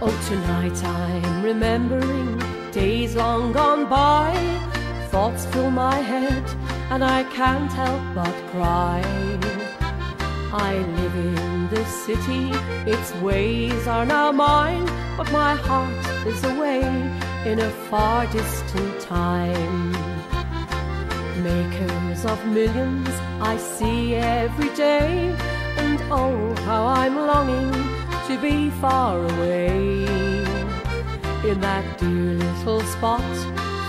Oh, tonight I'm remembering days long gone by. Thoughts fill my head and I can't help but cry. I live in this city, its ways are now mine, but my heart is away in a far distant time. Makers of millions I see every day, and oh, how I'm longing to be far away. In that dear little spot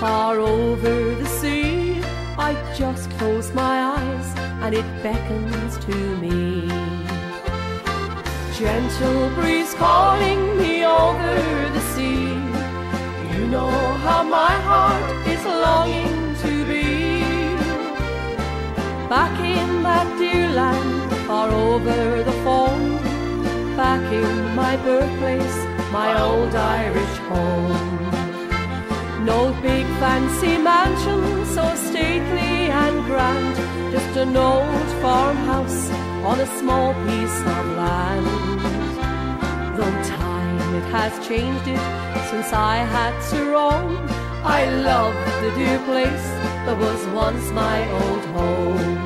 far over the sea, I just close my eyes and it beckons to me. Gentle breeze calling me over the sea, you know how my heart is longing to be. Back in that dear land far over the foam, back in my birthplace, my old Irish home. No big fancy mansion so stately and grand, just an old farmhouse on a small piece of land. Though time it has changed it since I had to roam, I love the dear place that was once my old home.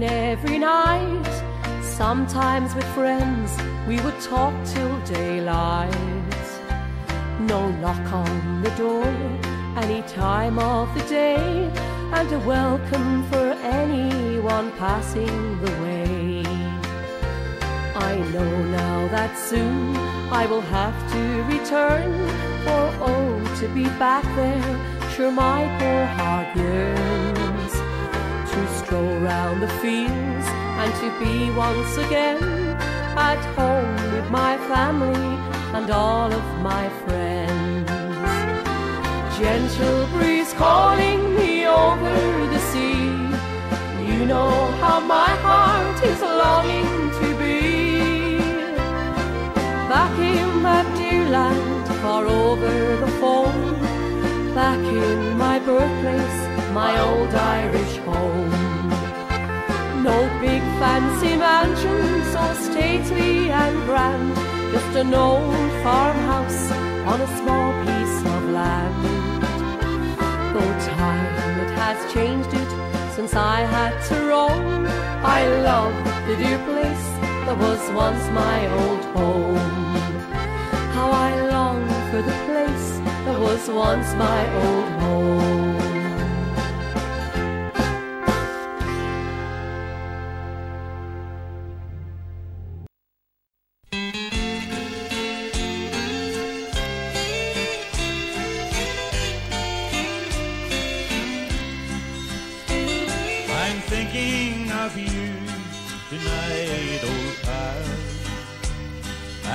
Every night, sometimes with friends we would talk till daylight. No knock on the door any time of the day, and a welcome for anyone passing the way. I know now that soon I will have to return, for oh, to be back there, sure my poor heart yearns. To stroll round the fields and to be once again at home with my family and all of my friends. Gentle breeze calling me over the sea, you know how my heart is longing to be. Back in that dear land far over the foam, back in my birthplace, my old Irish home. No big fancy mansion so stately and grand, just an old farmhouse on a small piece of land. Though time it has changed it since I had to roam, I love the dear place that was once my old home. How I long for the place that was once my old home. Thinking of you tonight, old pal,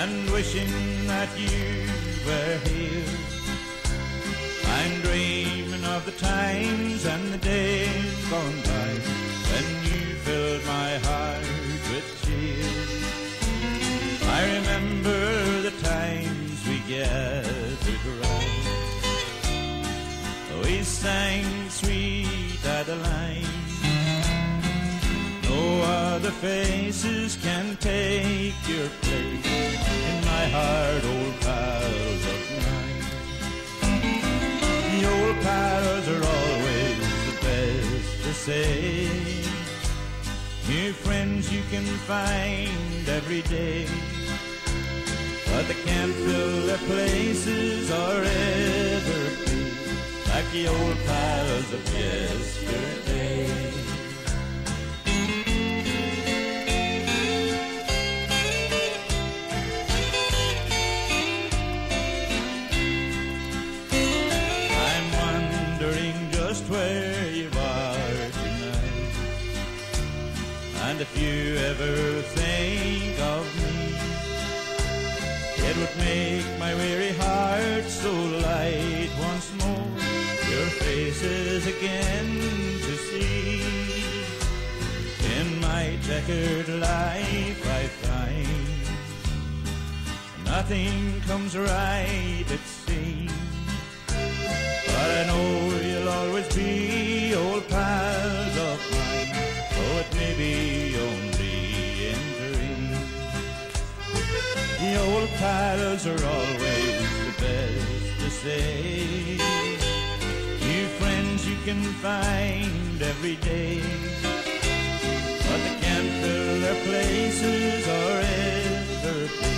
and wishing that you were here. I'm dreaming of the times and the days gone by when you filled my heart with cheer. I remember the times we gathered round, we sang Sweet Adeline. No other faces can take your place in my heart, old pals of mine. The old pals are always the best to say. New friends you can find every day, but they can't fill their places or ever be like the old pals of yesterday. Where you are tonight, and if you ever think of me, It would make my weary heart so light once more, your faces again to see. In my checkered life I find nothing comes right, it seems. But I know you'll always be old pals of mine, though it may be only in dreams. The old pals are always the best to say. New friends you can find every day, but they can't fill their places or ever be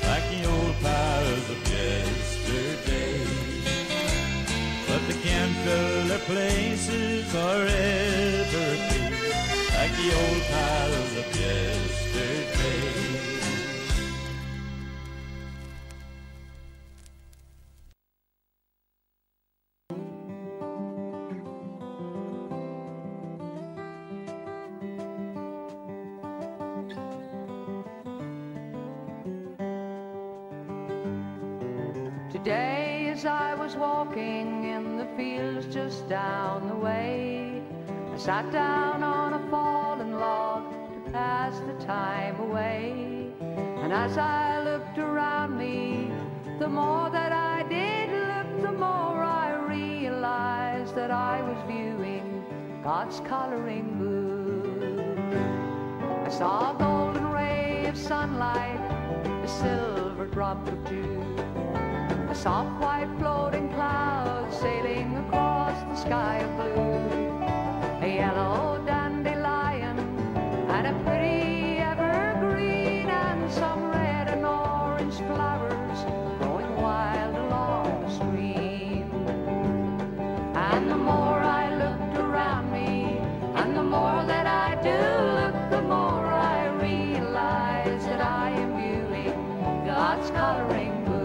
like the old pals of yesterday. But they can't fill their places or ever be like the old pals of yesterday. Today as I was walking in the fields just down the way, I sat down on a fallen log to pass the time away. And as I looked around me, the more that I did look, the more I realized that I was viewing God's coloring book. I saw a golden ray of sunlight, a silver drop of dew, a soft white floating cloud sailing across the sky of blue, a yellow dandelion and a pretty evergreen, and some red and orange flowers growing wild along the stream. And the more I looked around me, and the more that I do look, the more I realize that I am viewing God's coloring book.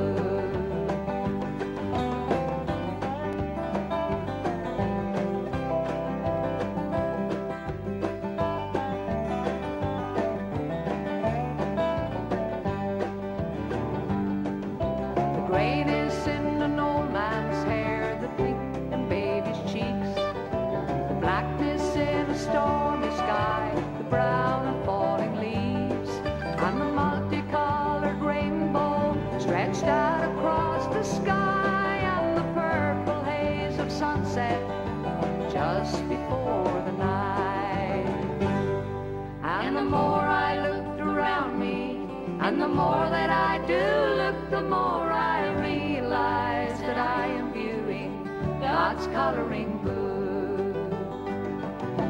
Grayness in an old man's hair, the pink in baby's cheeks, the blackness in a stormy sky, the brown and falling leaves, and the multicolored rainbow stretched out across the sky, and the purple haze of sunset just before the night. And the more I looked around me, and the more that I do look, the more I realize that I am viewing God's coloring book.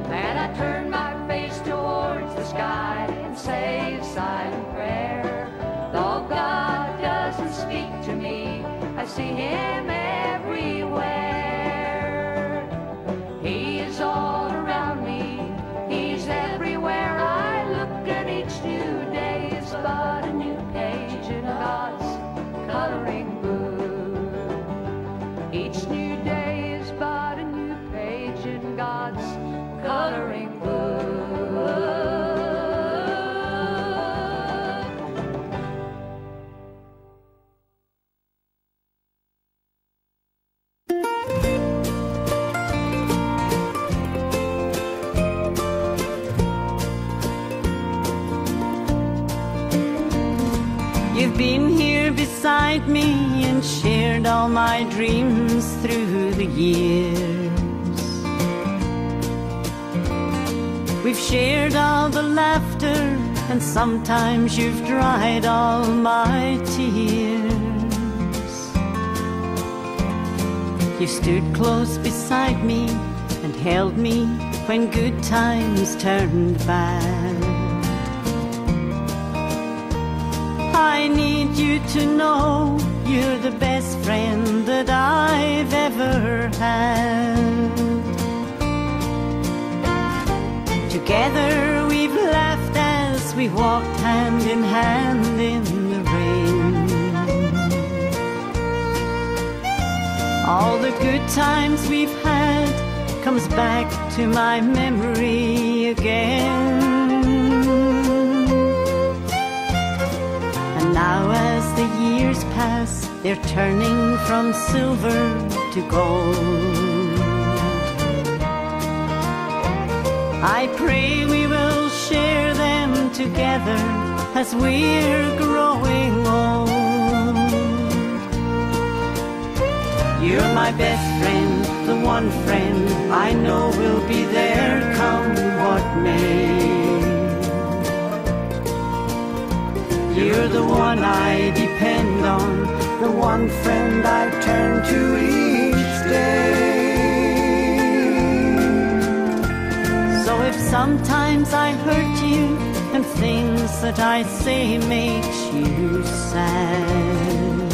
Then I turn my face towards the sky and say a silent prayer. Though God doesn't speak to me, I see Him everywhere. He is all around me, He's everywhere I look, and each new day is but a new page in God's coloring book. Each new day is but a new page in God's coloring book. You've been here beside me and shared all my dreams through the years. We've shared all the laughter, and sometimes you've dried all my tears. You stood close beside me and held me when good times turned bad. I need you to know you're the best friend that I've ever had. Together we've laughed as we walked hand in hand in the rain. All the good times we've had comes back to my memory again. And Now as the years pass, they're turning from silver to gold. I pray we will share them together as we're growing old. You're my best friend, the one friend I know will be there come what may. You're the one I depend on, the one friend I turn to each day. So if sometimes I hurt you and things that I say makes you sad,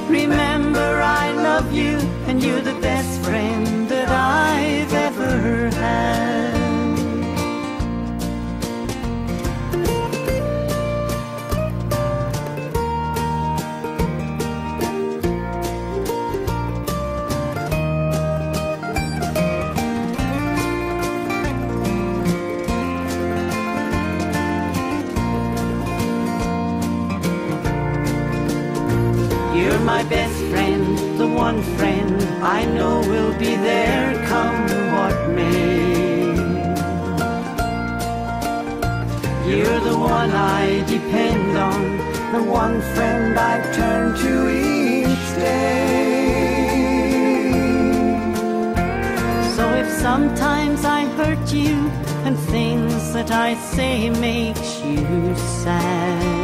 remember I love you and you're the best friend that I've ever had. You're my best friend, the one friend I know will be there come what may. You're the one I depend on, the one friend I turn to each day. So if sometimes I hurt you and things that I say makes you sad,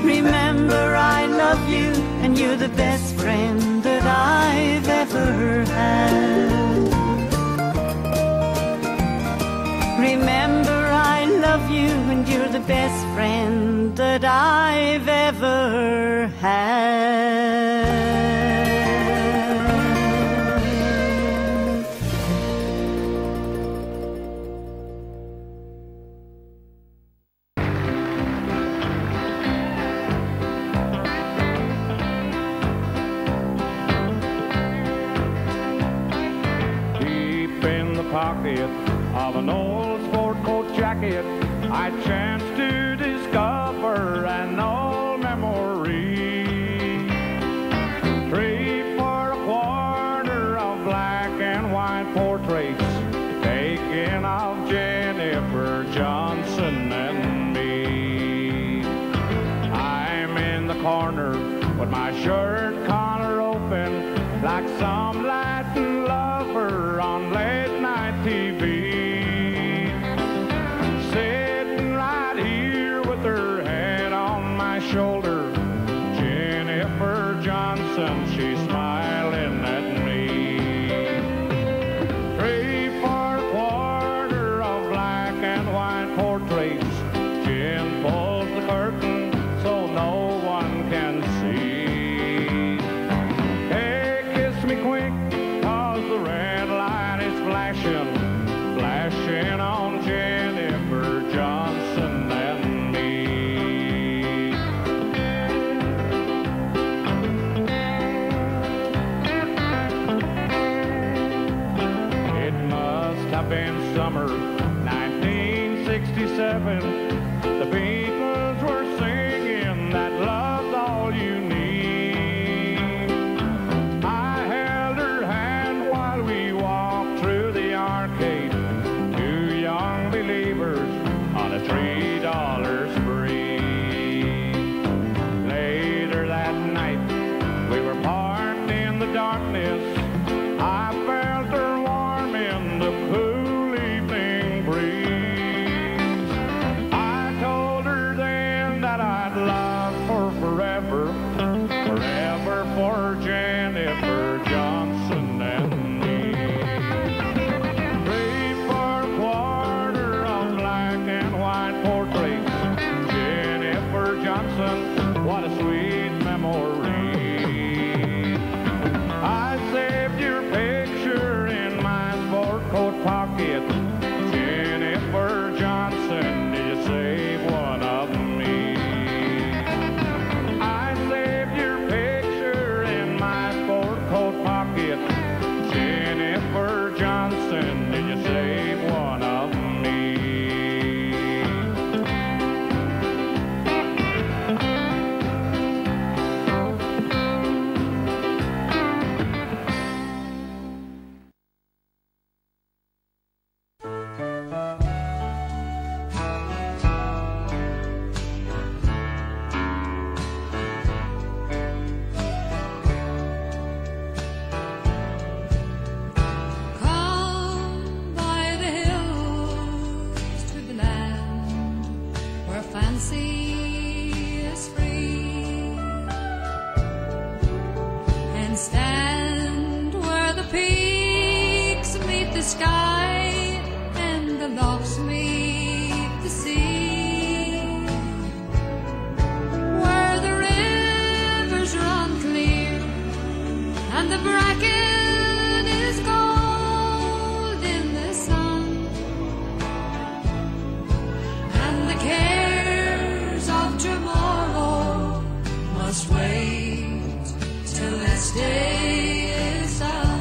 remember I love you and you're the best friend that I've ever had. Remember I love you and you're the best friend that I've ever had. Pocket of an old sport coat jacket, I chanced to discover an old memory. 3 for $1 of black and white portraits taken of Jennifer Johnson and me. I'm in the corner with my shirt collar open like some Latin lover on late night TV, sitting right here with her head on my shoulder. Jennifer Johnson, she's smiling at me. 3 for $1 of black and white portraits. Jen pulls the curtain so no one can see. Hey, kiss me quick, 'cause the red light is flashing, flashing on Jennifer Johnson and me. It must have been summer 1967. The Beatles were singing that love's all you need. I held her hand while we walked through the arcade, 2 young believers on a $3 spree. Later that night, we were parked in the darkness. I felt her warm in the cool evening breeze. I told her then that I'd love her forever, forever for Jennifer Johnson and me. 3 for $1 of black and white portraits. cares of tomorrow must wait till this day is done.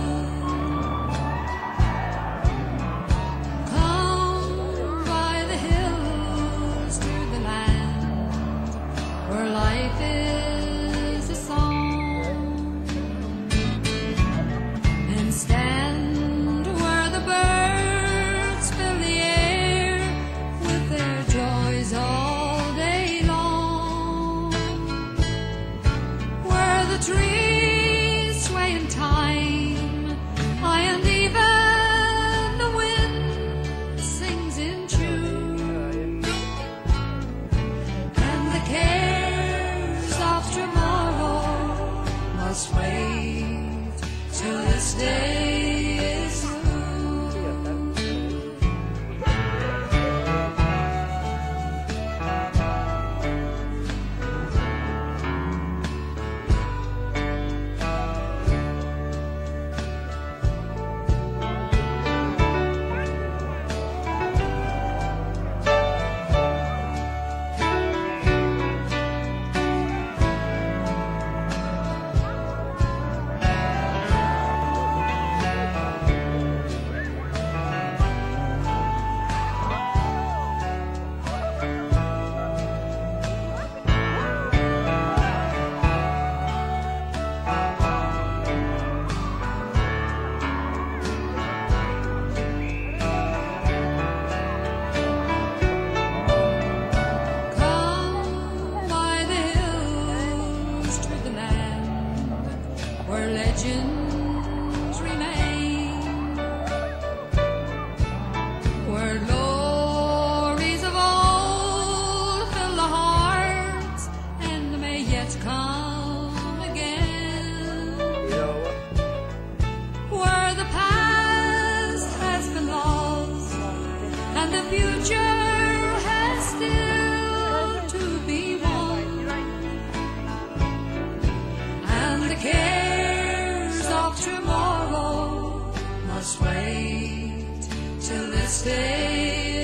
Come by the hills to the land where life is a song, and stand where the birds fill the air with their joys all day long, where the trees sway in time, aye, and even the wind sings in tune, and the cares of tomorrow must wait till this day is through. Come by the hills to the land where legends remain, where glories of old fill the hearts and may yet come again, where the past has been lost and the future has still to be won, and the cares of tomorrow must wait till this day